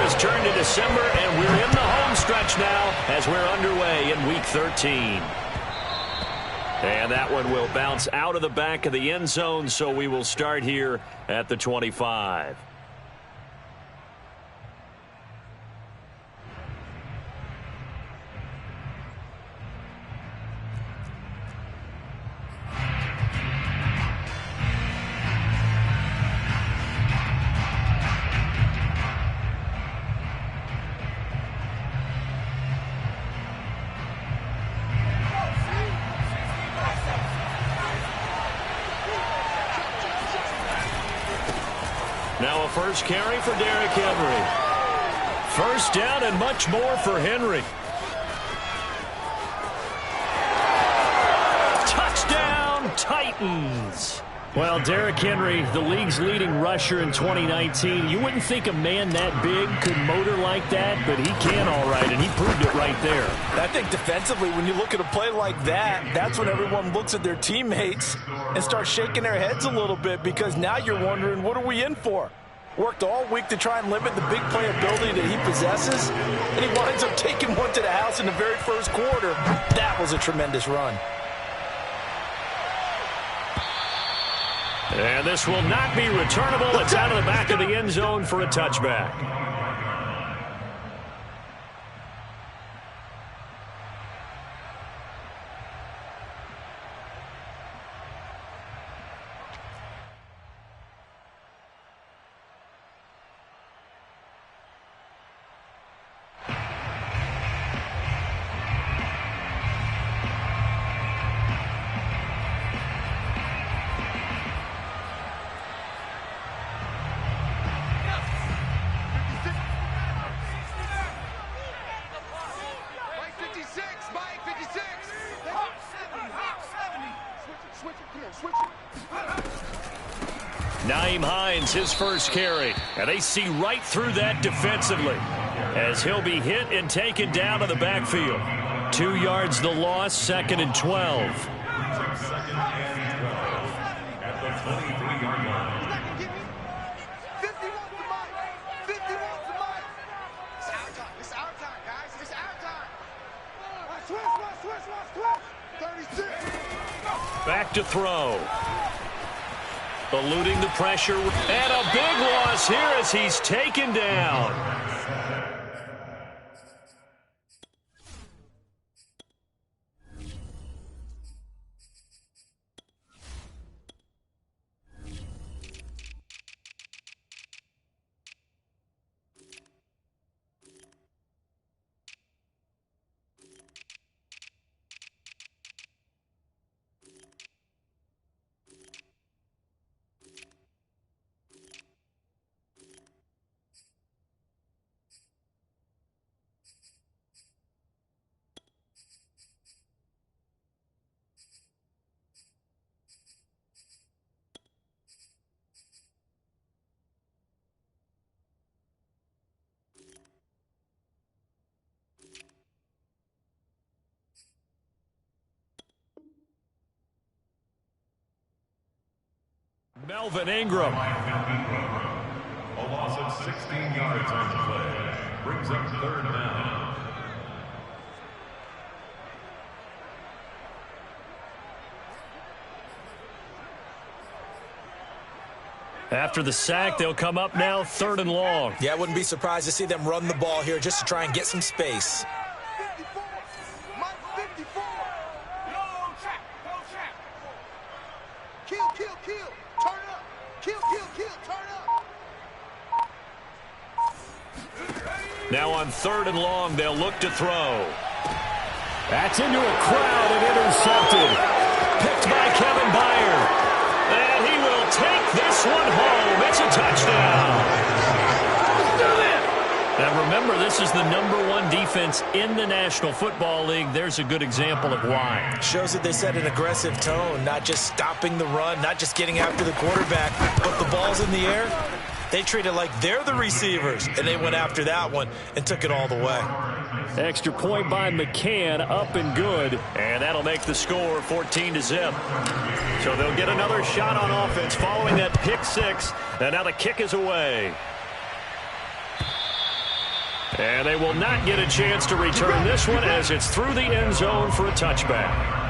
has turned to December, and we're in the home stretch now as we're underway in Week 13. And that one will bounce out of the back of the end zone, so we will start here at the 25. Now a first carry for Derrick Henry. First down and much more for Henry. Touchdown, Titans. Well, Derrick Henry, the league's leading rusher in 2019. You wouldn't think a man that big could motor like that, but he can all right, and he proved it right there. I think defensively, when you look at a play like that, that's when everyone looks at their teammates and starts shaking their heads a little bit, because now you're wondering, what are we in for? Worked all week to try and limit the big playability that he possesses, and he winds up taking one to the house in the very first quarter. That was a tremendous run. And this will not be returnable. It's out of the back of the end zone for a touchback. His first carry, and they see right through that defensively as he'll be hit and taken down to the backfield. 2 yards the loss, 2nd and 12. At the 23-yard line. It's our time, guys. It's our time. 36. Back to throw. Eluding the pressure, and a big loss here as he's taken down. Melvin Ingram. A loss of 16 yards on the play. Brings up 3rd down. After the sack, they'll come up now 3rd and long. Yeah, I wouldn't be surprised to see them run the ball here just to try and get some space. Now on 3rd and long, they'll look to throw. That's into a crowd and intercepted. Picked by Kevin Byard. And he will take this one home. It's a touchdown. Now remember, this is the #1 defense in the National Football League. There's a good example of why. Shows that they set an aggressive tone, not just stopping the run, not just getting after the quarterback, but the ball's in the air. They treat it like they're the receivers, and they went after that one and took it all the way. Extra point by McCann, up and good, and that'll make the score 14-0. So they'll get another shot on offense following that pick 6, and now the kick is away. And they will not get a chance to return this one as it's through the end zone for a touchback.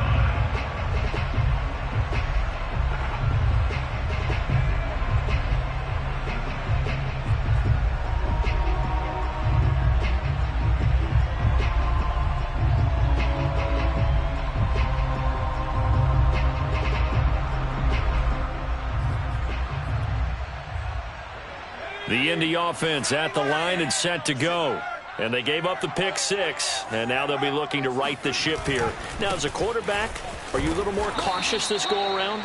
The Indy offense at the line and set to go. And they gave up the pick 6, and now they'll be looking to right the ship here. Now, as a quarterback, are you a little more cautious this go-around?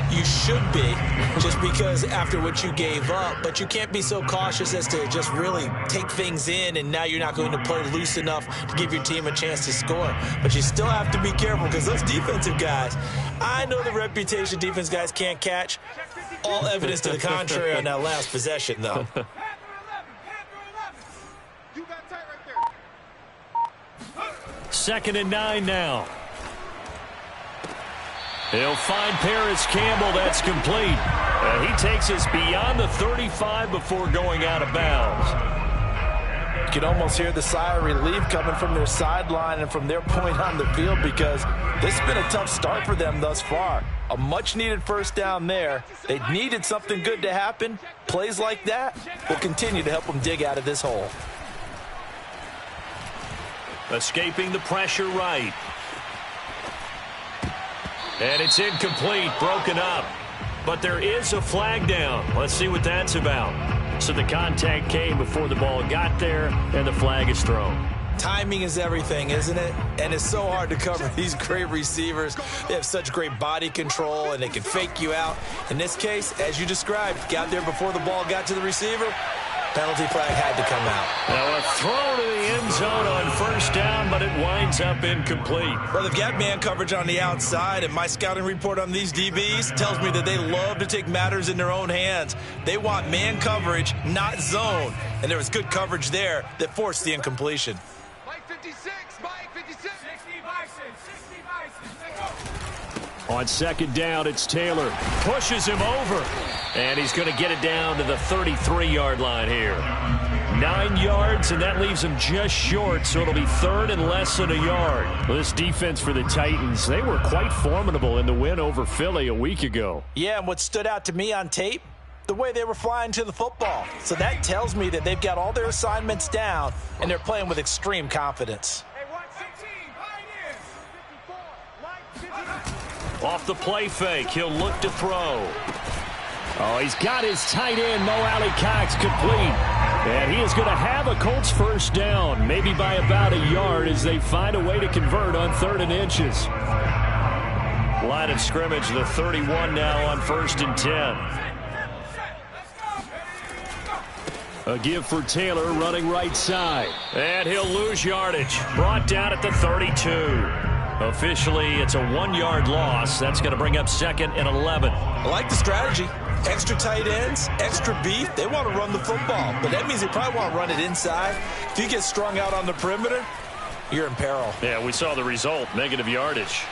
You should be, just because after what you gave up, but you can't be so cautious as to just really take things in, and now you're not going to play loose enough to give your team a chance to score. But you still have to be careful because those defensive guys, I know the reputation defense guys can't catch. All evidence to the contrary on that last possession, though. Second and 9 now. He'll find Paris Campbell. That's complete. He takes us beyond the 35 before going out of bounds. You can almost hear the sigh of relief coming from their sideline and from their point on the field because this has been a tough start for them thus far. A much-needed first down there. They needed something good to happen. Plays like that will continue to help them dig out of this hole. Escaping the pressure right. And it's incomplete, broken up. But there is a flag down. Let's see what that's about. So the contact came before the ball got there, and the flag is thrown. Timing is everything, isn't it? And it's so hard to cover these great receivers. They have such great body control, and they can fake you out. In this case, as you described, got there before the ball got to the receiver. Penalty flag had to come out. Now a throw to the end zone on first down, but it winds up incomplete. Well, they've got man coverage on the outside, and my scouting report on these DBs tells me that they love to take matters in their own hands. They want man coverage, not zone. And there was good coverage there that forced the incompletion. Mike 56, Mike 56. 60 Bison, 60 Bison. On second down, it's Taylor. Pushes him over. And he's going to get it down to the 33-yard line here. 9 yards, and that leaves him just short, so it'll be third and less than a yard. Well, this defense for the Titans, they were quite formidable in the win over Philly a week ago. Yeah, and what stood out to me on tape, the way they were flying to the football. So that tells me that they've got all their assignments down, and they're playing with extreme confidence. Hey, 116, Pioneers. 54, Mike 50. Off the play fake, he'll look to throw. Oh, he's got his tight end, Mo Alley-Cox, complete. And he is going to have a Colts first down, maybe by about a yard as they find a way to convert on 3rd and inches. Line of scrimmage, the 31 now on 1st and 10. A give for Taylor running right side. And he'll lose yardage. Brought down at the 32. Officially, it's a 1-yard loss. That's going to bring up 2nd and 11. I like the strategy. Extra tight ends, extra beef. They want to run the football, but that means they probably want to run it inside. If you get strung out on the perimeter, you're in peril. Yeah, we saw the result, negative yardage.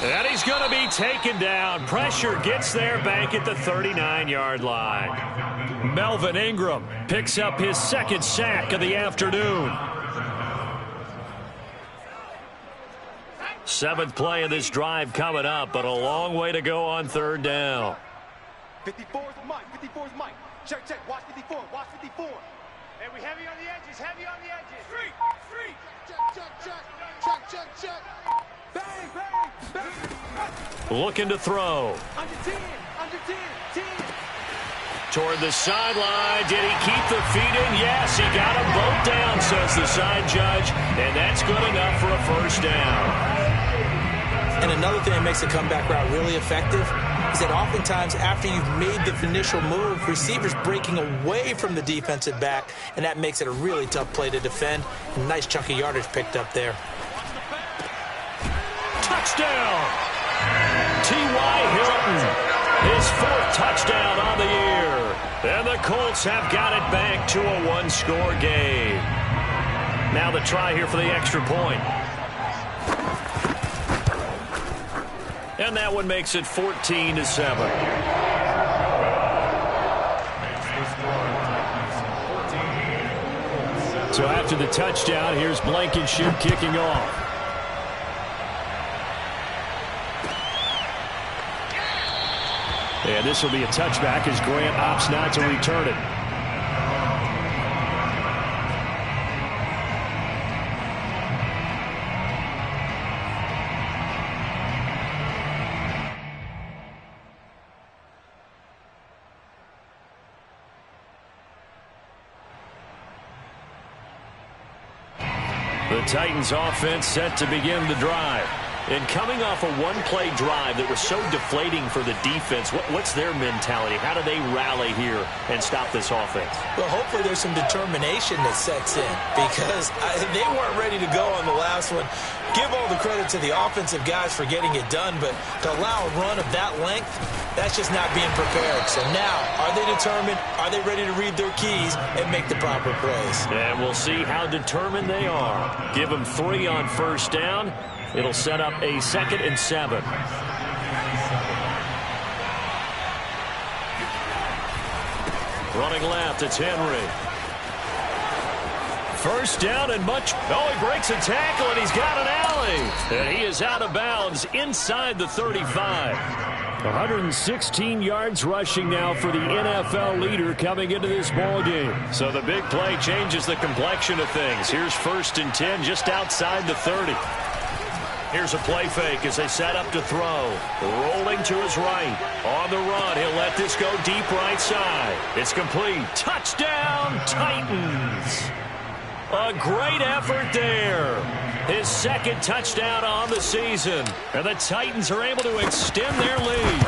And he's going to be taken down. Pressure gets there back at the 39-yard line. Melvin Ingram picks up his 2nd sack of the afternoon. 7th play of this drive coming up, but a long way to go on 3rd down. 54 is Mike, 54 is Mike. Check, check, watch 54, watch 54. Hey, we heavy on the edges, heavy on the edges. Street, street. Check. Bang, bang, bang. Looking to throw. Under 10, 10. Toward the sideline. Did he keep the feet in? Yes, he got them both down, says the side judge, and that's good enough for a first down. And another thing that makes the comeback route really effective is that oftentimes after you've made the initial move, receivers breaking away from the defensive back, and that makes it a really tough play to defend. A nice chunk of yardage picked up there. Touchdown! T.Y. Hilton, his 4th touchdown on the year. And the Colts have got it back to a 1-score game. Now the try here for the extra point. And that one makes it 14-7. So after the touchdown, here's Blankenship kicking off. And this will be a touchback as Grant opts not to return it. The Titans offense set to begin the drive. And coming off a one-play drive that was so deflating for the defense, what's their mentality? How do they rally here and stop this offense? Well, hopefully there's some determination that sets in because they weren't ready to go on the last one. Give all the credit to the offensive guys for getting it done, but to allow a run of that length, that's just not being prepared. So now, are they determined? Are they ready to read their keys and make the proper plays? And we'll see how determined they are. Give them 3 on first down. It'll set up a 2nd and 7. Running left, it's Henry. First down and much. Oh, he breaks a tackle, and he's got an alley. And he is out of bounds inside the 35. 116 yards rushing now for the NFL leader coming into this ball game. So the big play changes the complexion of things. Here's 1st and 10 just outside the 30. Here's a play fake as they set up to throw. Rolling to his right. On the run, he'll let this go deep right side. It's complete. Touchdown, Titans. A great effort there. His 2nd touchdown on the season. And the Titans are able to extend their lead.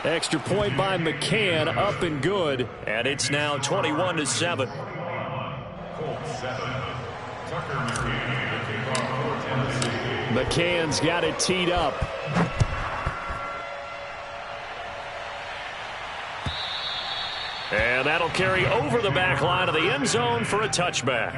Extra point by McCann, up and good. And it's now 21-7. McCann's got it teed up. And that'll carry over the back line of the end zone for a touchback.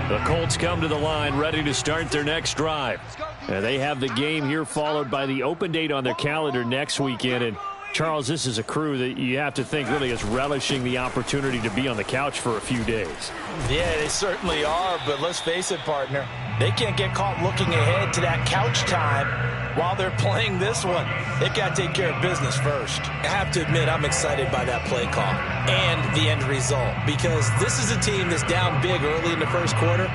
The Colts come to the line ready to start their next drive. They have the game here followed by the open date on their calendar next weekend. And Charles, this is a crew that you have to think really is relishing the opportunity to be on the couch for a few days. Yeah, they certainly are, but let's face it, partner. They can't get caught looking ahead to that couch time while they're playing this one. They've got to take care of business first. I have to admit, I'm excited by that play call and the end result because this is a team that's down big early in the first quarter.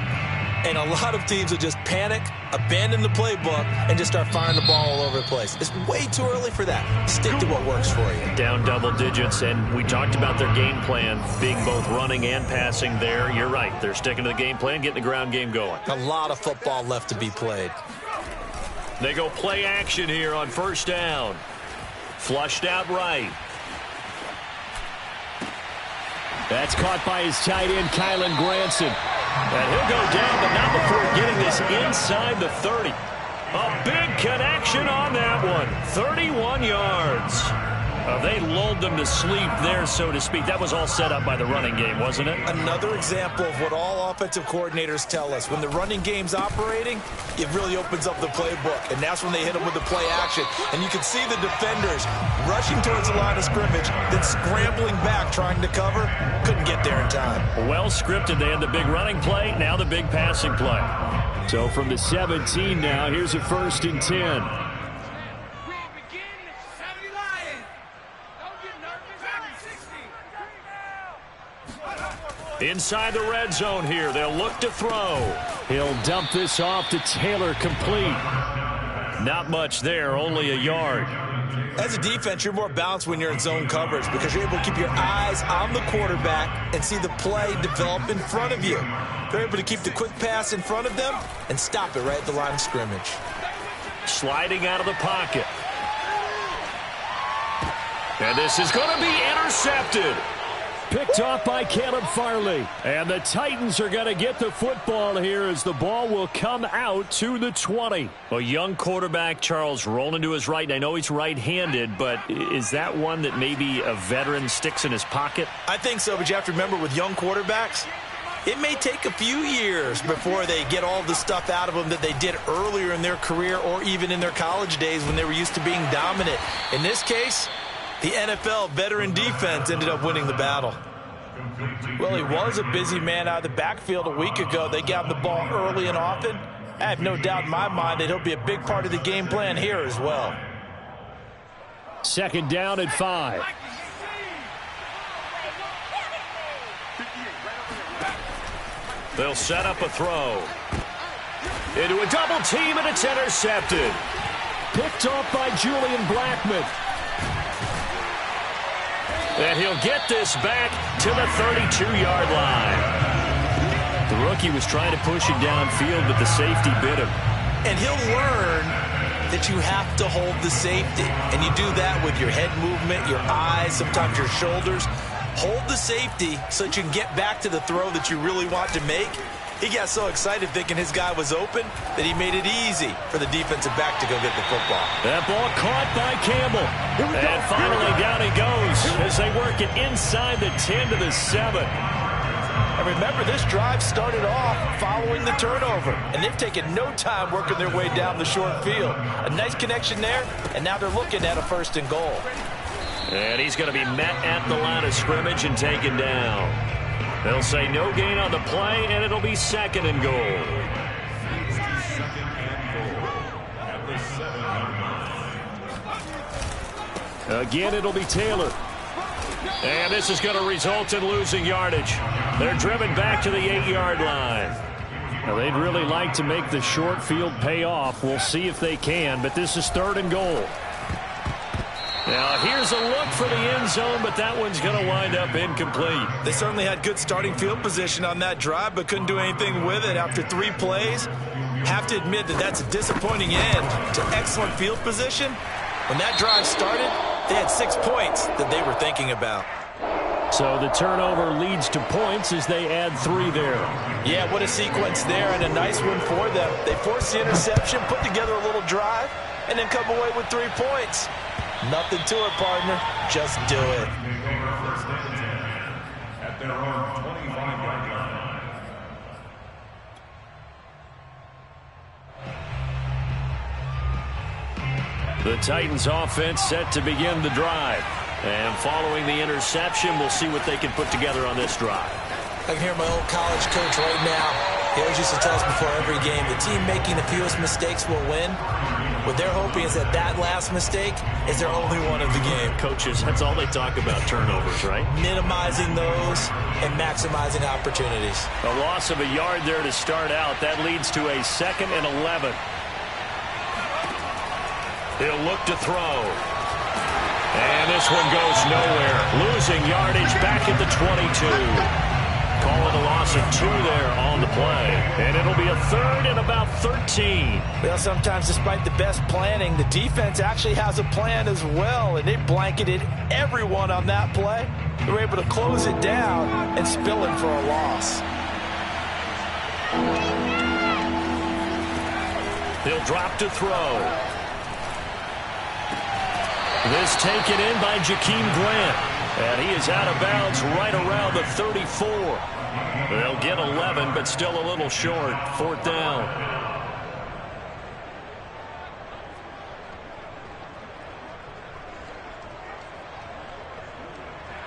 And a lot of teams will just panic, abandon the playbook, and just start firing the ball all over the place. It's way too early for that. Stick to what works for you. Down double digits, and we talked about their game plan being both running and passing there. You're right. They're sticking to the game plan, getting the ground game going. A lot of football left to be played. They go play action here on first down. Flushed out right. That's caught by his tight end, Kylan Granson. And he'll go down, but not before getting this inside the 30. A big connection on that one. 31 yards. They lulled them to sleep there, so to speak. That was all set up by the running game, wasn't it? Another example of what all offensive coordinators tell us. When the running game's operating, it really opens up the playbook. And that's when they hit them with the play action. And you can see the defenders rushing towards the line of scrimmage, then scrambling back trying to cover. Couldn't get there in time. Well scripted. They had the big running play, now the big passing play. So from the 17 now, here's a 1st and 10. Inside the red zone here. They'll look to throw. He'll dump this off to Taylor, complete. Not much there, only a yard. As a defense, you're more balanced when you're in zone coverage because you're able to keep your eyes on the quarterback and see the play develop in front of you. They're able to keep the quick pass in front of them and stop it right at the line of scrimmage. Sliding out of the pocket. And this is going to be intercepted. Picked off by Caleb Farley. And the Titans are going to get the football here as the ball will come out to the 20. A young quarterback, Charles, rolling to his right. And I know he's right-handed, but is that one that maybe a veteran sticks in his pocket? I think so, but you have to remember with young quarterbacks, it may take a few years before they get all the stuff out of them that they did earlier in their career or even in their college days when they were used to being dominant. In this case, the NFL veteran defense ended up winning the battle. Well, he was a busy man out of the backfield a week ago. They got him the ball early and often. I have no doubt in my mind that he'll be a big part of the game plan here as well. Second down at 5. They'll set up a throw. Into a double team, and it's intercepted. Picked off by Julian Blackmon. And he'll get this back to the 32-yard line. The rookie was trying to push it downfield, but the safety bit him. And he'll learn that you have to hold the safety. And you do that with your head movement, your eyes, sometimes your shoulders. Hold the safety so that you can get back to the throw that you really want to make. He got so excited thinking his guy was open that he made it easy for the defensive back to go get the football. That ball caught by Campbell. And finally down he goes as they work it inside the 10 to the 7. And remember, this drive started off following the turnover, and they've taken no time working their way down the short field. A nice connection there, and now they're looking at a 1st and goal. And he's going to be met at the line of scrimmage and taken down. They'll say no gain on the play, and it'll be 2nd and goal. Again, it'll be Taylor. And this is going to result in losing yardage. They're driven back to the 8-yard line. Now, they'd really like to make the short field pay off. We'll see if they can, but this is 3rd and goal. Now, here's a look for the end zone, but that one's going to wind up incomplete. They certainly had good starting field position on that drive, but couldn't do anything with it after 3 plays. Have to admit that that's a disappointing end to excellent field position. When that drive started, they had 6 points that they were thinking about. So the turnover leads to points as they add 3 there. Yeah, what a sequence there, and a nice one for them. They forced the interception, put together a little drive, and then come away with 3 points. Nothing to it, partner. Just do it. At their own 25-yard line. The Titans offense set to begin the drive. And following the interception, we'll see what they can put together on this drive. I can hear my old college coach right now. He always used to tell us before every game, the team making the fewest mistakes will win. What they're hoping is that that last mistake is their only one of the game. Coaches, that's all they talk about, turnovers, right? Minimizing those and maximizing opportunities. A loss of a yard there to start out. That leads to a 2nd and 11. He'll look to throw. And this one goes nowhere. Losing yardage back at the 22. Call it a loss of 2 there on the play. And it'll be a 3rd and about 13. Well, sometimes despite the best planning, the defense actually has a plan as well. And they blanketed everyone on that play. They were able to close it down and spill it for a loss. He'll drop to throw. This taken in by Jakeem Grant. And he is out of bounds right around the 34. They'll get 11, but still a little short. 4th down.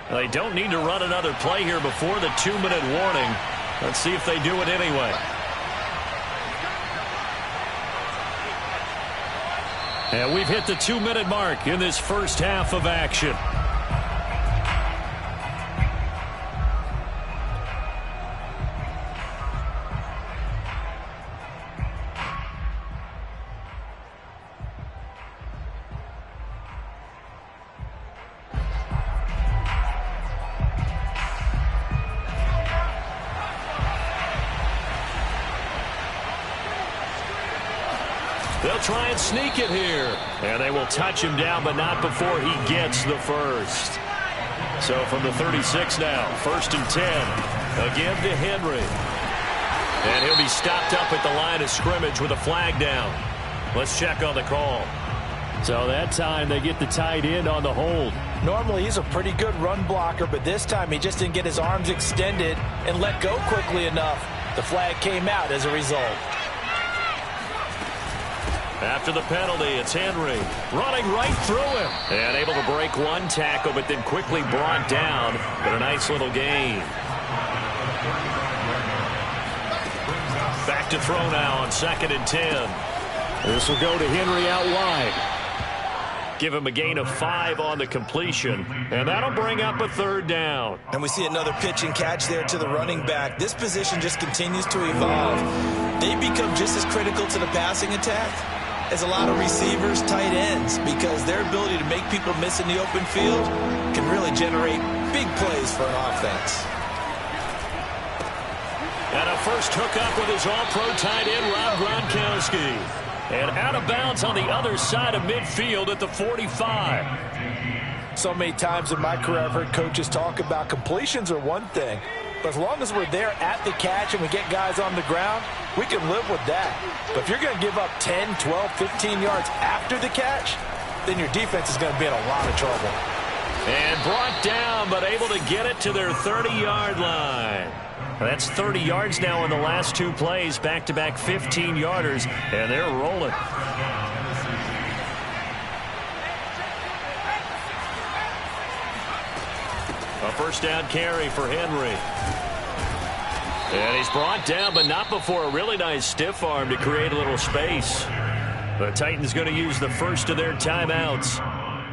They don't need to run another play here before the 2-minute warning. Let's see if they do it anyway. And we've hit the 2-minute mark in this first half of action. They'll try and sneak it here. And they will touch him down, but not before he gets the first. So from the 36 now, 1st and 10. Again to Henry. And he'll be stopped up at the line of scrimmage with a flag down. Let's check on the call. So that time they get the tight end on the hold. Normally, he's a pretty good run blocker, but this time he just didn't get his arms extended and let go quickly enough. The flag came out as a result. After the penalty, it's Henry running right through him. And able to break one tackle, but then quickly brought down. But a nice little gain. Back to throw now on 2nd and 10. This will go to Henry out wide. Give him a gain of 5 on the completion, and that'll bring up a 3rd down. And we see another pitch and catch there to the running back. This position just continues to evolve. They become just as critical to the passing attack as a lot of receivers, tight ends, because their ability to make people miss in the open field can really generate big plays for an offense. And a first hookup with his all-pro tight end, Rob Gronkowski. And out of bounds on the other side of midfield at the 45. So many times in my career I've heard coaches talk about completions are one thing, but as long as we're there at the catch and we get guys on the ground, we can live with that. But if you're going to give up 10, 12, 15 yards after the catch, then your defense is going to be in a lot of trouble. And brought down, but able to get it to their 30-yard line. That's 30 yards now in the last 2 plays, back-to-back 15-yarders, and they're rolling. A first down carry for Henry. And he's brought down, but not before a really nice stiff arm to create a little space. The Titans going to use the first of their timeouts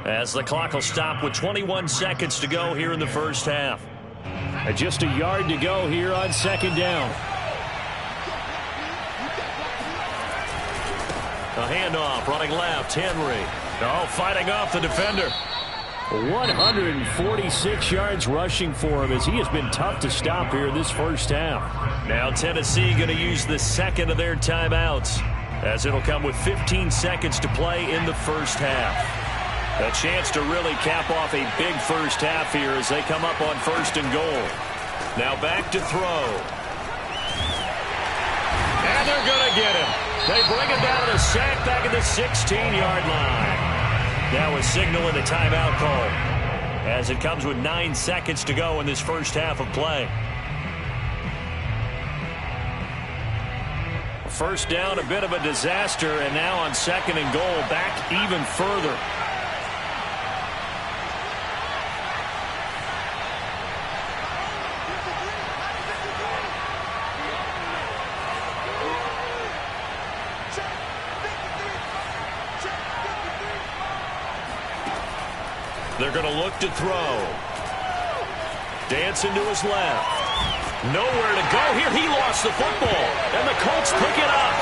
as the clock will stop with 21 seconds to go here in the first half. And just a yard to go here on 2nd down. A handoff, running left, Henry. Oh, fighting off the defender. 146 yards rushing for him as he has been tough to stop here in this first half. Now Tennessee going to use the second of their timeouts as it'll come with 15 seconds to play in the first half. A chance to really cap off a big first half here as they come up on 1st and goal. Now back to throw. And they're going to get him. They bring him down to a sack back at the 16-yard line. Now a signal and a timeout call as it comes with 9 seconds to go in this first half of play. First down, a bit of a disaster, and now on 2nd and goal, back even further. They're going to look to throw. Dancing to his left. Nowhere to go here. He lost the football. And the Colts pick it up.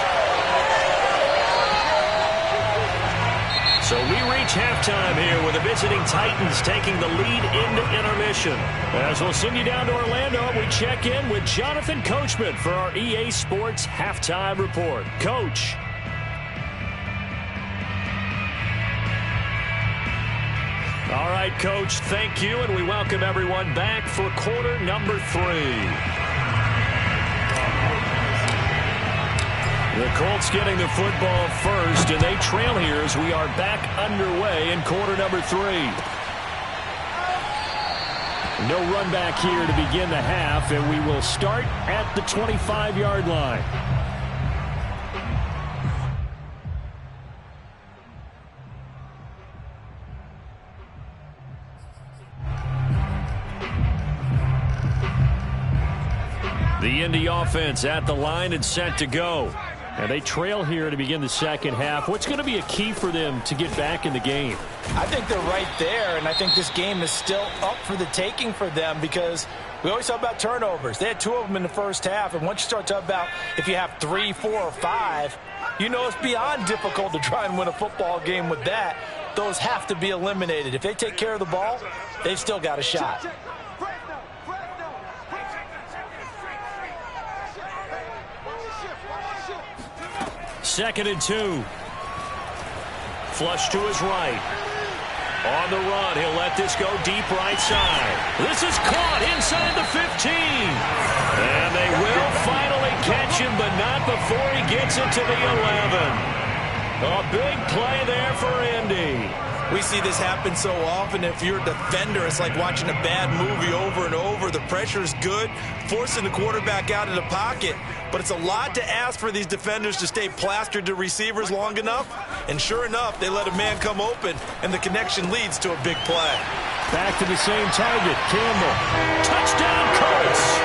So we reach halftime here with the visiting Titans taking the lead into intermission. As we'll send you down to Orlando, we check in with Jonathan Coachman for our EA Sports Halftime Report. Coach. All right, Coach, thank you, and we welcome everyone back for quarter number 3. The Colts getting the football first, and they trail here as we are back underway in quarter number 3. No run back here to begin the half, and we will start at the 25-yard line. The Indy offense at the line and set to go. And they trail here to begin the second half. What's going to be a key for them to get back in the game? I think they're right there, and I think this game is still up for the taking for them because we always talk about turnovers. They had 2 of them in the first half, and once you start talking about if you have 3, 4, or 5, you know it's beyond difficult to try and win a football game with that. Those have to be eliminated. If they take care of the ball, they've still got a shot. 2nd and 2. Flush to his right. On the run, he'll let this go deep right side. This is caught inside the 15. And they will finally catch him, but not before he gets it to the 11. A big play there for Indy. We see this happen so often. If you're a defender, it's like watching a bad movie over and over. The pressure is good, forcing the quarterback out of the pocket. But it's a lot to ask for these defenders to stay plastered to receivers long enough. And sure enough, they let a man come open, and the connection leads to a big play. Back to the same target, Campbell. Touchdown, Colts!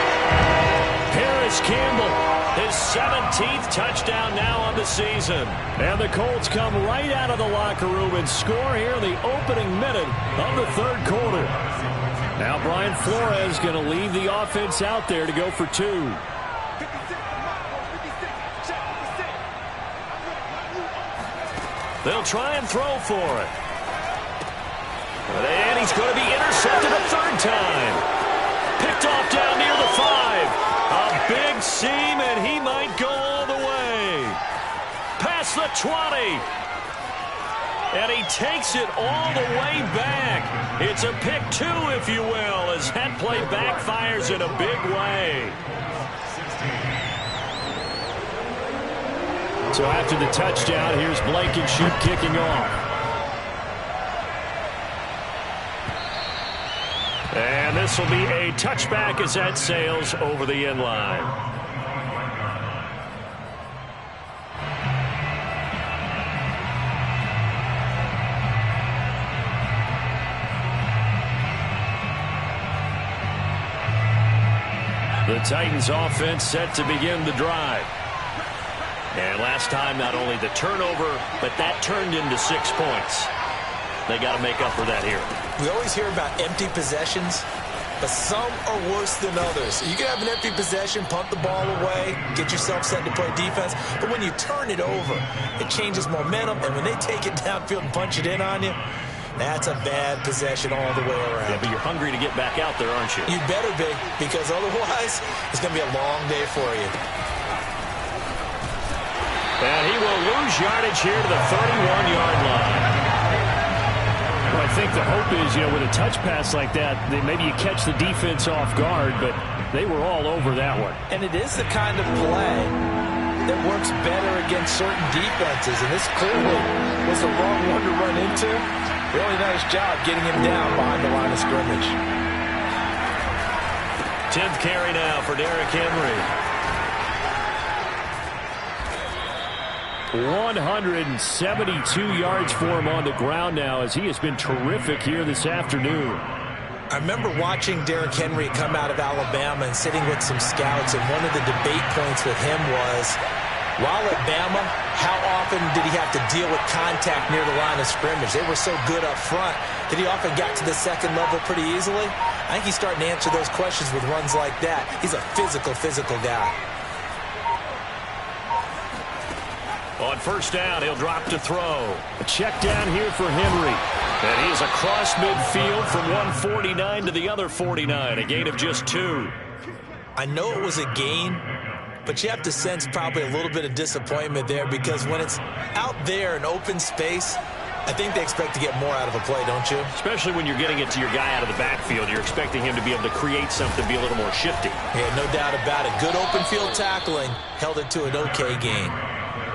Paris Campbell. His 17th touchdown now on the season. And the Colts come right out of the locker room and score here in the opening minute of the third quarter. Now Brian Flores going to lead the offense out there to go for two. They'll try and throw for it. And he's going to be intercepted a third time. Picked off down near the 5. A big seam, and he might go all the way. Past the 20. And he takes it all the way back. It's a pick two, if you will, as that play backfires in a big way. So after the touchdown, here's Blankenship kicking off. And this will be a touchback as that sails over the end line. The Titans offense set to begin the drive. And last time, not only the turnover, but that turned into 6 points. They got to make up for that here. We always hear about empty possessions, but some are worse than others. You can have an empty possession, pump the ball away, get yourself set to play defense, but when you turn it over, it changes momentum, and when they take it downfield and punch it in on you, that's a bad possession all the way around. Yeah, but you're hungry to get back out there, aren't you? You better be, because otherwise, it's going to be a long day for you. And he will lose yardage here to the 31-yard line. Well, I think the hope is, with a touch pass like that, maybe you catch the defense off guard, but they were all over that one. And it is the kind of play that works better against certain defenses, and this clearly was the wrong one to run into. Really nice job getting him down behind the line of scrimmage. 10th carry now for Derrick Henry. 172 yards for him on the ground now, as he has been terrific here this afternoon. I remember watching Derrick Henry come out of Alabama and sitting with some scouts, and one of the debate points with him was, while at Bama, how often did he have to deal with contact near the line of scrimmage? They were so good up front that he often got to the second level pretty easily. I think he's starting to answer those questions with runs like that. He's a physical guy. On first down, he'll drop to throw. A check down here for Henry. And he's across midfield from 149 to the other 49, a gain of just 2. I know it was a gain, but you have to sense probably a little bit of disappointment there, because when it's out there in open space, I think they expect to get more out of a play, don't you? Especially when you're getting it to your guy out of the backfield. You're expecting him to be able to create something, be a little more shifty. Yeah, no doubt about it. Good open field tackling held it to an okay gain.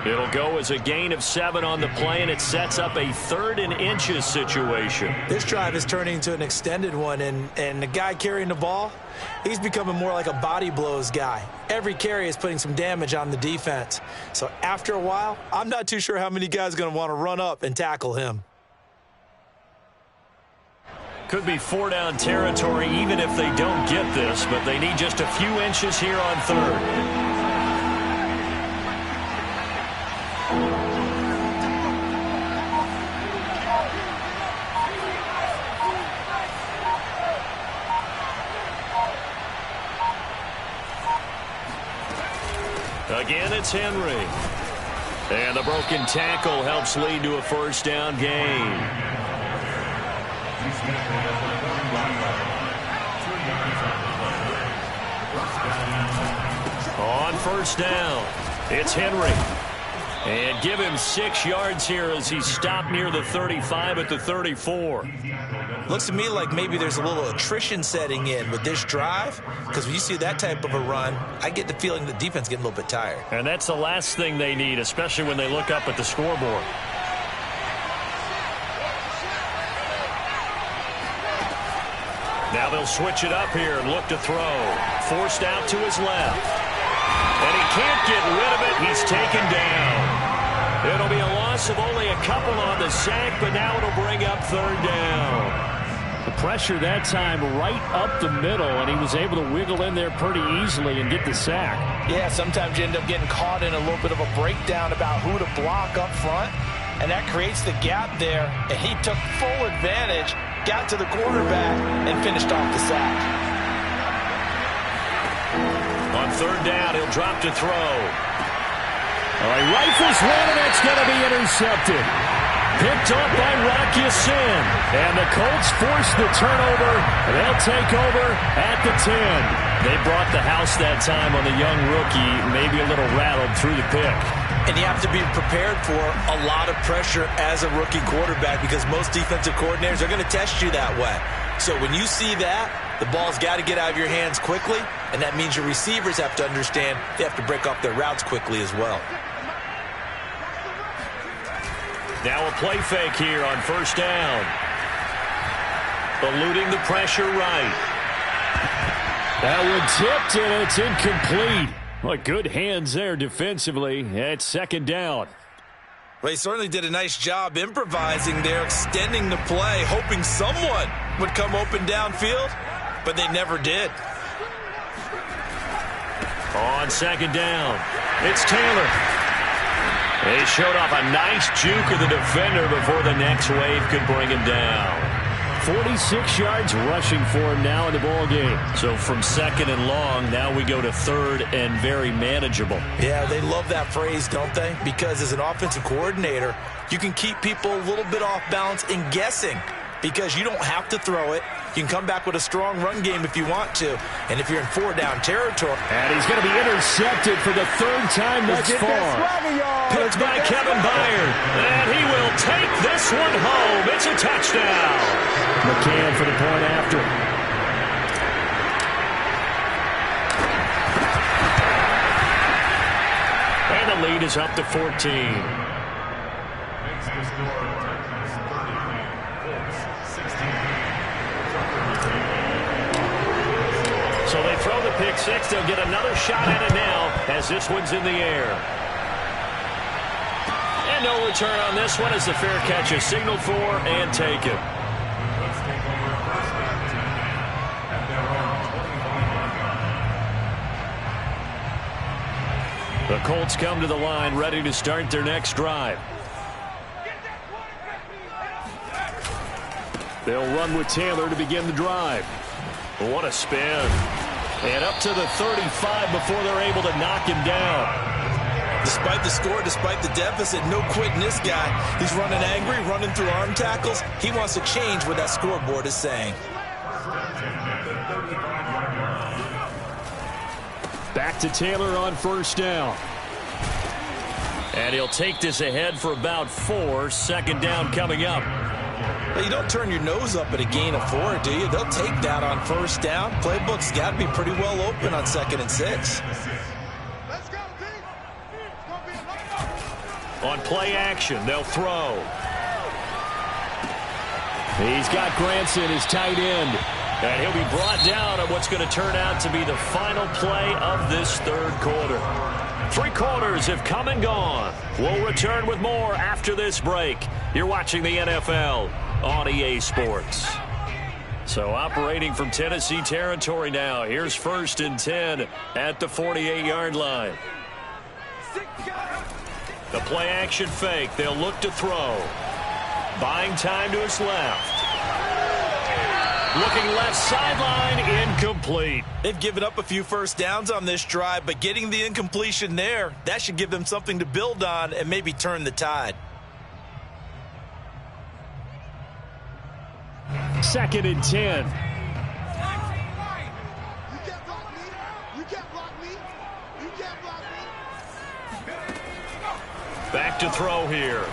It'll go as a gain of 7 on the play, and it sets up a 3rd and inches situation. This drive is turning into an extended one, and the guy carrying the ball, he's becoming more like a body blows guy. Every carry is putting some damage on the defense. So after a while, I'm not too sure how many guys are going to want to run up and tackle him. Could be 4-down territory even if they don't get this, but they need just a few inches here on 3rd. Again, it's Henry. And the broken tackle helps lead to a first down gain. On first down, it's Henry. And give him 6 yards here as he stopped near the 35 at the 34. Looks to me like maybe there's a little attrition setting in with this drive, because when you see that type of a run, I get the feeling the defense getting a little bit tired. And that's the last thing they need, especially when they look up at the scoreboard. Now they'll switch it up here and look to throw. Forced out to his left. And he can't get rid of it. He's taken down. It'll be a loss of only a couple on the sack, but now it'll bring up third down. The pressure that time right up the middle, and he was able to wiggle in there pretty easily and get the sack. Yeah, sometimes you end up getting caught in a little bit of a breakdown about who to block up front, and that creates the gap there, and he took full advantage, got to the quarterback, and finished off the sack. On third down, he'll drop to throw. All right, rifles one, and that's going to be intercepted. Picked up by Rocky Sin. And the Colts force the turnover. They'll take over at the 10. They brought the house that time on the young rookie, maybe a little rattled through the pick. And you have to be prepared for a lot of pressure as a rookie quarterback because most defensive coordinators are going to test you that way. So when you see that, the ball's got to get out of your hands quickly, and that means your receivers have to understand they have to break off their routes quickly as well. Now a play fake here on first down. Eluding the pressure right. That one tipped, and it's incomplete. Well, good hands there defensively at second down. Well, he certainly did a nice job improvising there, extending the play, hoping someone would come open downfield, but they never did. On second down, it's Taylor. He showed off a nice juke of the defender before the next wave could bring him down. 46 yards rushing for him now in the ball game. So from second and long, now we go to third and very manageable. Yeah, they love that phrase, don't they? Because as an offensive coordinator, you can keep people a little bit off balance and guessing because you don't have to throw it. You can come back with a strong run game if you want to. And if you're in four-down territory. And he's going to be intercepted for the third time thus far. Picked by Kevin Byard. And he will take this one home. It's a touchdown. McCann for the point after. And the lead is up to 14. Makes the score Texans 39, Colts 16. So they throw the pick six. They'll get another shot at it now as this one's in the air. And no return on this one as the fair catch is signaled for and taken. Let's take over first and 10 at their own 25 yard line. The Colts come to the line ready to start their next drive. They'll run with Taylor to begin the drive. What a spin. And up to the 35 before they're able to knock him down. Despite the score, despite the deficit, no quitting this guy. He's running angry, running through arm tackles. He wants to change what that scoreboard is saying. Back to Taylor on first down. And he'll take this ahead for about 4. Second down coming up. Well, you don't turn your nose up at a gain of 4, do you? They'll take that on first down. Playbook's got to be pretty well open on 2nd and 6. Let's go, team. On play action, they'll throw. He's got Granson, his tight end. And he'll be brought down on what's going to turn out to be the final play of this third quarter. 3 quarters have come and gone. We'll return with more after this break. You're watching the NFL on EA Sports. So operating from Tennessee territory now. Here's first and 10 at the 48-yard line. The play action fake. They'll look to throw. Buying time to his left. Looking left sideline, incomplete. They've given up a few first downs on this drive, but getting the incompletion there, that should give them something to build on and maybe turn the tide. 2nd and 10. Back to throw here.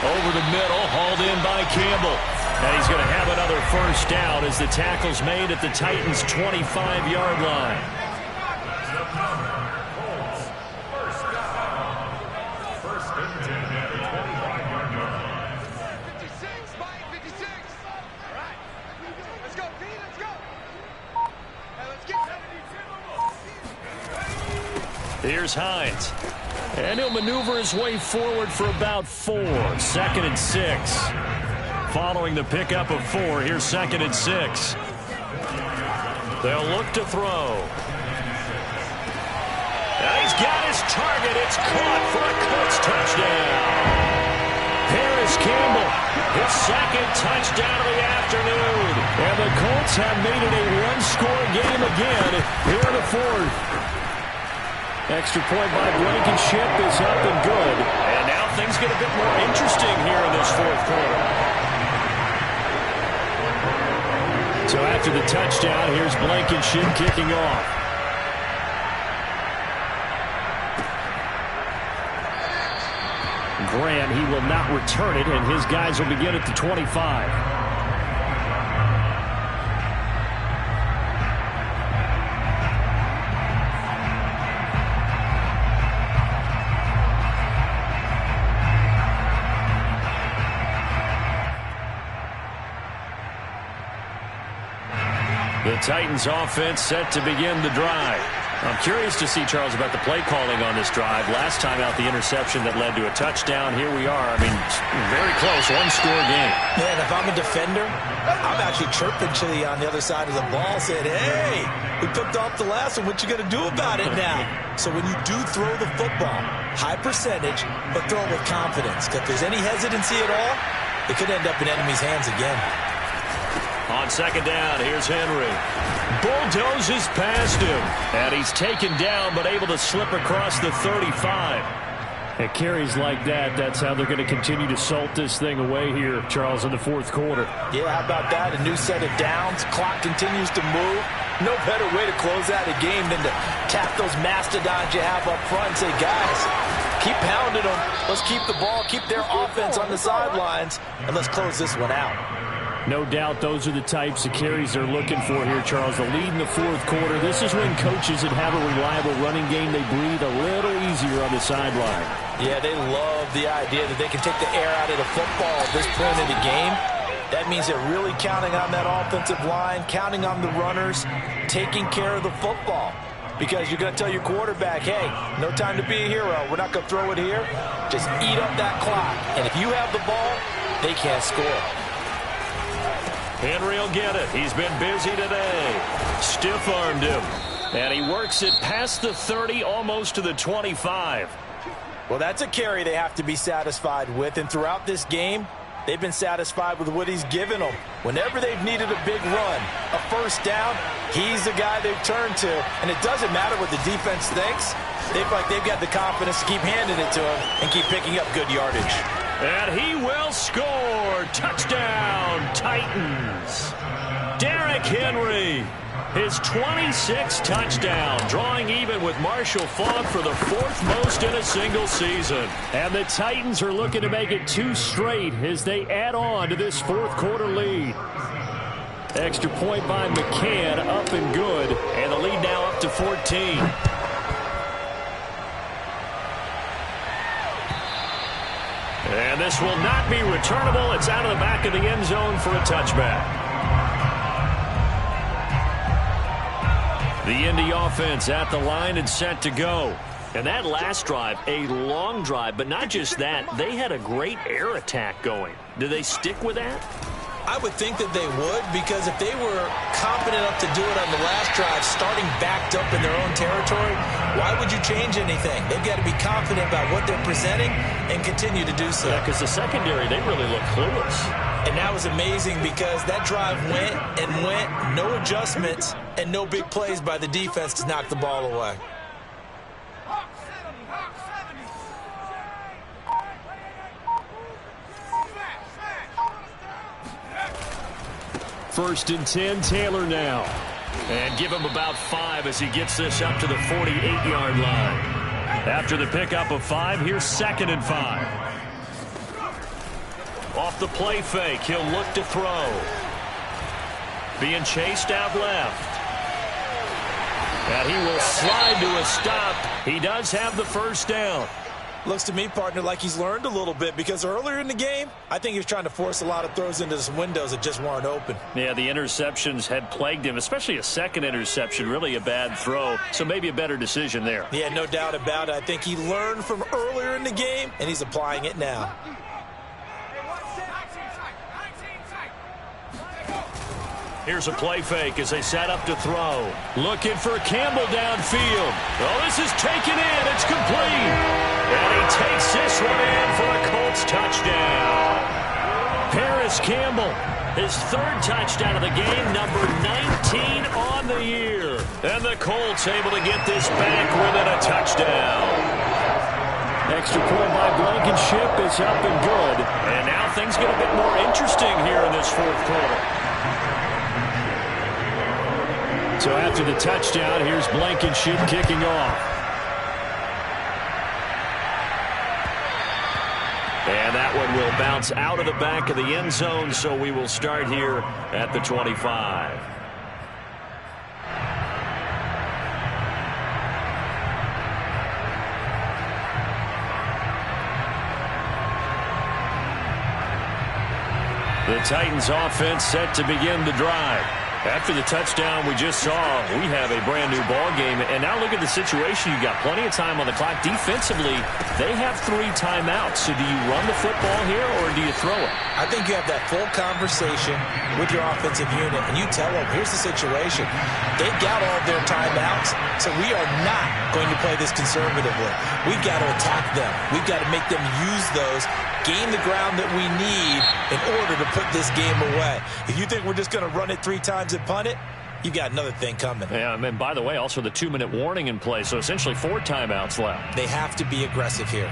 Over the middle, hauled in by Campbell. And he's going to have another first down as the tackle's made at the Titans' 25-yard line. First and 10 at the 25 yard line. 56 by 56. Here's Hines. And he'll maneuver his way forward for about 4. 2nd and 6. Following the pickup of 4, here's 2nd and 6. They'll look to throw. And he's got his target. It's caught for a Colts touchdown. Paris Campbell, his 2nd touchdown of the afternoon. And the Colts have made it a one-score game again here in the 4th. Extra point by Blankenship is up and good. And now things get a bit more interesting here in this 4th quarter. So after the touchdown, here's Blankenship kicking off. Graham, he will not return it, and his guys will begin at the 25. The Titans offense set to begin the drive. I'm curious to see, Charles, about the play calling on this drive. Last time out, the interception that led to a touchdown. Here we are. I mean, very close, one-score game. Man, if I'm a defender, I'm actually chirping Chili on the other side of the ball, saying, hey, we picked off the last one. What you going to do about it now? So when you do throw the football, high percentage, but throw it with confidence. Because if there's any hesitancy at all, it could end up in enemy's hands again. On 2nd down, here's Henry. Bulldozes past him. And he's taken down, but able to slip across the 35. At carries like that, that's how they're going to continue to salt this thing away here, Charles, in the 4th quarter. Yeah, how about that? A new set of downs. Clock continues to move. No better way to close out a game than to tap those mastodons you have up front and say, guys, keep pounding them. Let's keep the ball, keep their offense on the sidelines, and let's close this one out. No doubt those are the types of carries they're looking for here, Charles. The lead in the 4th quarter. This is when coaches that have a reliable running game, they breathe a little easier on the sideline. Yeah, they love the idea that they can take the air out of the football at this point in the game. That means they're really counting on that offensive line, counting on the runners, taking care of the football. Because you're going to tell your quarterback, hey, no time to be a hero. We're not going to throw it here. Just eat up that clock. And if you have the ball, they can't score. Henry will get it. He's been busy today. Stiff-armed him. And he works it past the 30, almost to the 25. Well, that's a carry they have to be satisfied with. And throughout this game, they've been satisfied with what he's given them. Whenever they've needed a big run, a first down, he's the guy they've turned to. And it doesn't matter what the defense thinks. They feel like they've got the confidence to keep handing it to him and keep picking up good yardage. And he will score. Touchdown, Titans. Derrick Henry, his 26th touchdown, drawing even with Marshall Faulk for the 4th most in a single season. And the Titans are looking to make it 2 straight as they add on to this 4th quarter lead. Extra point by McCann, up and good. And the lead now up to 14. And this will not be returnable. It's out of the back of the end zone for a touchback. The Indy offense at the line and set to go. And that last drive, a long drive, but not just that. They had a great air attack going. Do they stick with that? I would think that they would, because if they were confident enough to do it on the last drive, starting backed up in their own territory, why would you change anything? They've got to be confident about what they're presenting and continue to do so. Yeah, because the secondary, they really look clueless. And that was amazing because that drive went and went, no adjustments, and no big plays by the defense to knock the ball away. 1st and 10, Taylor now. And give him about 5 as he gets this up to the 48-yard line. After the pickup of 5, here's 2nd and 5. Off the play fake, he'll look to throw. Being chased out left. And he will slide to a stop. He does have the first down. Looks to me, partner, like he's learned a little bit because earlier in the game, I think he was trying to force a lot of throws into some windows that just weren't open. Yeah, the interceptions had plagued him, especially a second interception, really a bad throw. So maybe a better decision there. Yeah, no doubt about it. I think he learned from earlier in the game, and he's applying it now. Here's a play fake as they set up to throw. Looking for Campbell downfield. Oh, this is taken in. It's complete. And he takes this one in for a Colts touchdown. Paris Campbell, his third touchdown of the game, number 19 on the year. And the Colts able to get this back within a touchdown. Extra point by Blankenship is up and good. And now things get a bit more interesting here in this fourth quarter. So after the touchdown, here's Blankenship kicking off. And that one will bounce out of the back of the end zone, so we will start here at the 25. The Titans offense set to begin the drive. After the touchdown we just saw, we have a brand-new ball game. And now look at the situation. You got plenty of time on the clock. Defensively, they have 3 timeouts. So do you run the football here or do you throw it? I think you have that full conversation with your offensive unit, and you tell them, here's the situation. They've got all of their timeouts, so we are not going to play this conservatively. We've got to attack them. We've got to make them use those, gain the ground that we need in order to put this game away. If you think we're just going to run it 3 times and punt it, you've got another thing coming. Yeah, and by the way, also the 2-minute warning in play, so essentially 4 timeouts left. They have to be aggressive here.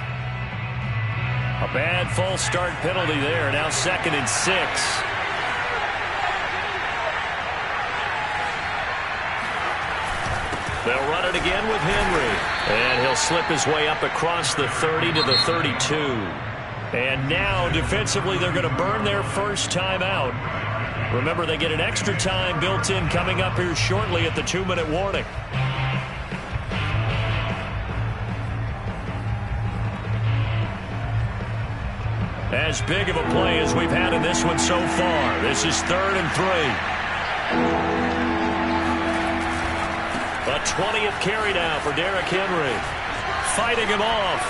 A bad false start penalty there. Now 2nd and 6. They'll run it again with Henry. And he'll slip his way up across the 30 to the 32. And now, defensively, they're going to burn their first time out. Remember, they get an extra time built in coming up here shortly at the 2-minute warning. As big of a play as we've had in this one so far. This is 3rd and 3. A 20th carry now for Derrick Henry. Fighting him off.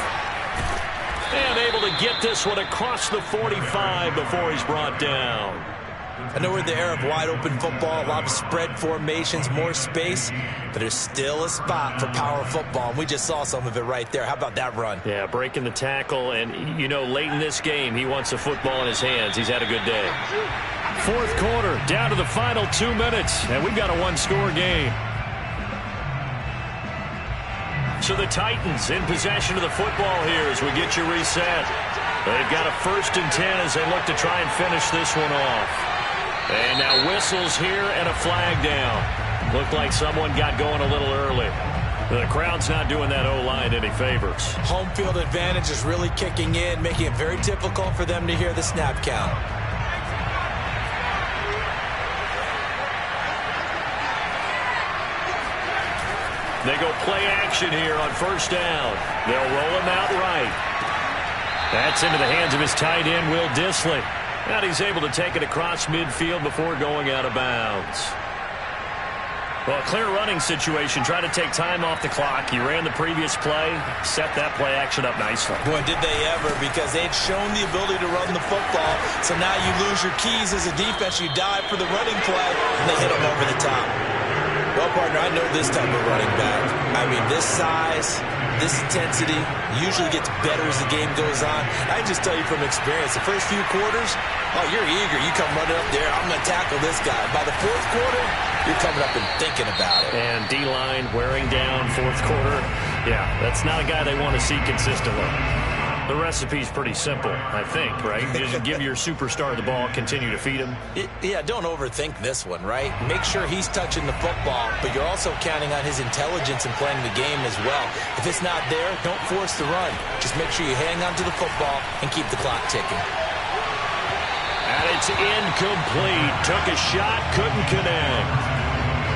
And able to get this one across the 45 before he's brought down. I know we're in the era of wide-open football, a lot of spread formations, more space, but there's still a spot for power football, and we just saw some of it right there. How about that run? Yeah, breaking the tackle, and, you know, late in this game, he wants the football in his hands. He's had a good day. Fourth quarter, down to the final 2 minutes, and we've got a 1-score game. So the Titans in possession of the football here as we get you reset. They've got a 1st and 10 as they look to try and finish this one off. And now whistles here and a flag down. Looked like someone got going a little early. The crowd's not doing that O-line any favors. Home field advantage is really kicking in, making it very difficult for them to hear the snap count. They go play action here on 1st down. They'll roll him out right. That's into the hands of his tight end, Will Dissly. And he's able to take it across midfield before going out of bounds. Well, a clear running situation. Try to take time off the clock. He ran the previous play, set that play action up nicely. Boy, did they ever, because they'd shown the ability to run the football. So now you lose your keys as a defense. You dive for the running play, and they hit them over the top. Well, partner, I know this type of running back. I mean, this size, this intensity usually gets better as the game goes on. I just tell you from experience, the first few quarters, oh, you're eager. You come running up there, I'm going to tackle this guy. By the 4th quarter, you're coming up and thinking about it. And D-line wearing down 4th quarter. Yeah, that's not a guy they want to see consistently. The recipe's pretty simple, I think, right? Just give your superstar the ball, continue to feed him. Yeah, don't overthink this one, right? Make sure he's touching the football, but you're also counting on his intelligence in playing the game as well. If it's not there, don't force the run. Just make sure you hang on to the football and keep the clock ticking. And it's incomplete. Took a shot, couldn't connect.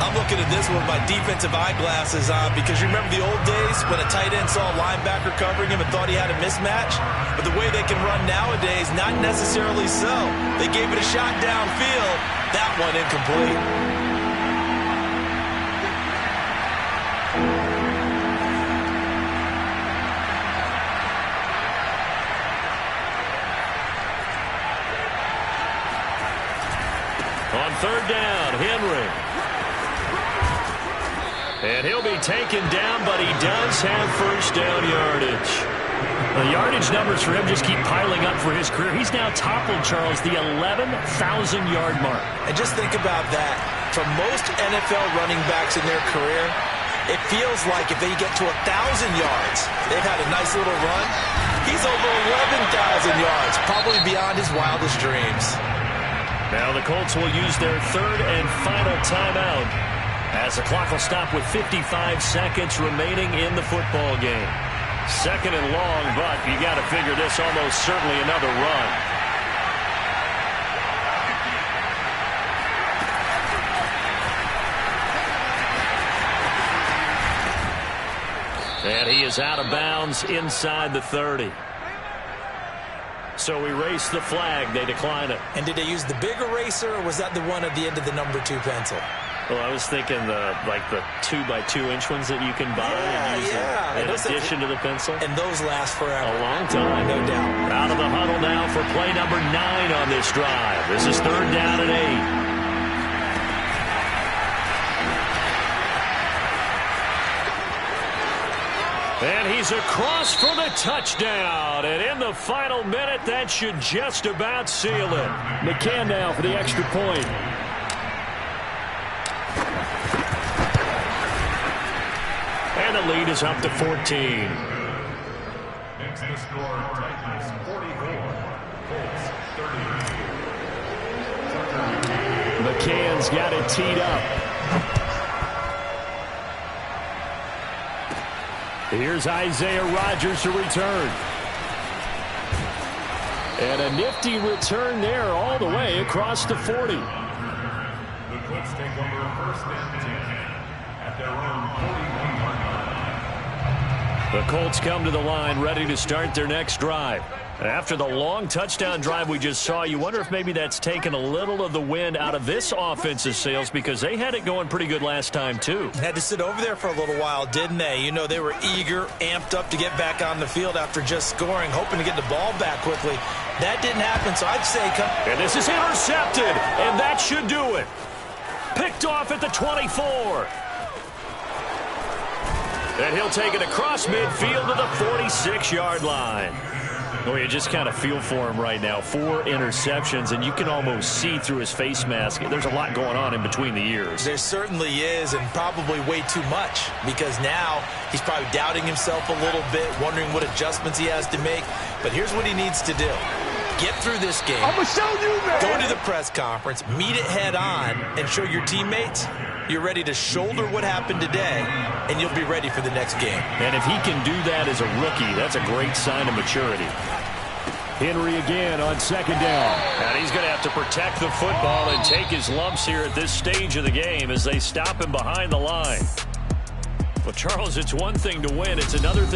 I'm looking at this with my defensive eyeglasses on because you remember the old days when a tight end saw a linebacker covering him and thought he had a mismatch? But the way they can run nowadays, not necessarily so. They gave it a shot downfield. That one incomplete. On third down, Henry. And he'll be taken down, but he does have first down yardage. The yardage numbers for him just keep piling up for his career. He's now toppled, Charles, the 11,000-yard mark. And just think about that. For most NFL running backs in their career, it feels like if they get to 1,000 yards, they've had a nice little run. He's over 11,000 yards, probably beyond his wildest dreams. Now the Colts will use their third and final timeout as the clock will stop with 55 seconds remaining in the football game. Second and long, but you got to figure this almost certainly another run. And he is out of bounds inside the 30. So we race the flag. They decline it. And did they use the big eraser, or was that the one at the end of the number 2 pencil? Well, I was thinking the 2x2-inch ones that you can buy and use in addition to the pencil. And those last forever. A long time. No doubt. Out of the huddle now for play number 9 on this drive. This is third down and 8. And he's across for the touchdown. And in the final minute, that should just about seal it. McCann now for the extra point. And the lead is up to 14. Makes the score Titans 44, Colts 30. McCann's got it teed up. Here's Isaiah Rodgers to return. And a nifty return there all the way across the 40. The Colts take over first and 10 at their own 41-yard line. The Colts come to the line ready to start their next drive. After the long touchdown drive we just saw, you wonder if maybe that's taken a little of the wind out of this offensive sails because they had it going pretty good last time, too. Had to sit over there for a little while, didn't they? You know, they were eager, amped up to get back on the field after just scoring, hoping to get the ball back quickly. That didn't happen, so I'd say come. And this is intercepted, and that should do it. Picked off at the 24. And he'll take it across midfield to the 46-yard line. Oh, you just kind of feel for him right now. 4 interceptions, and you can almost see through his face mask. There's a lot going on in between the ears. There certainly is, and probably way too much, because now he's probably doubting himself a little bit, wondering what adjustments he has to make. But here's what he needs to do. Get through this game. I'm going to show you, man. Go to the press conference, meet it head on, and show your teammates you're ready to shoulder what happened today, and you'll be ready for the next game. And if he can do that as a rookie, that's a great sign of maturity. Henry again on second down. And he's going to have to protect the football and take his lumps here at this stage of the game as they stop him behind the line. Well, Charles, it's one thing to win. It's another thing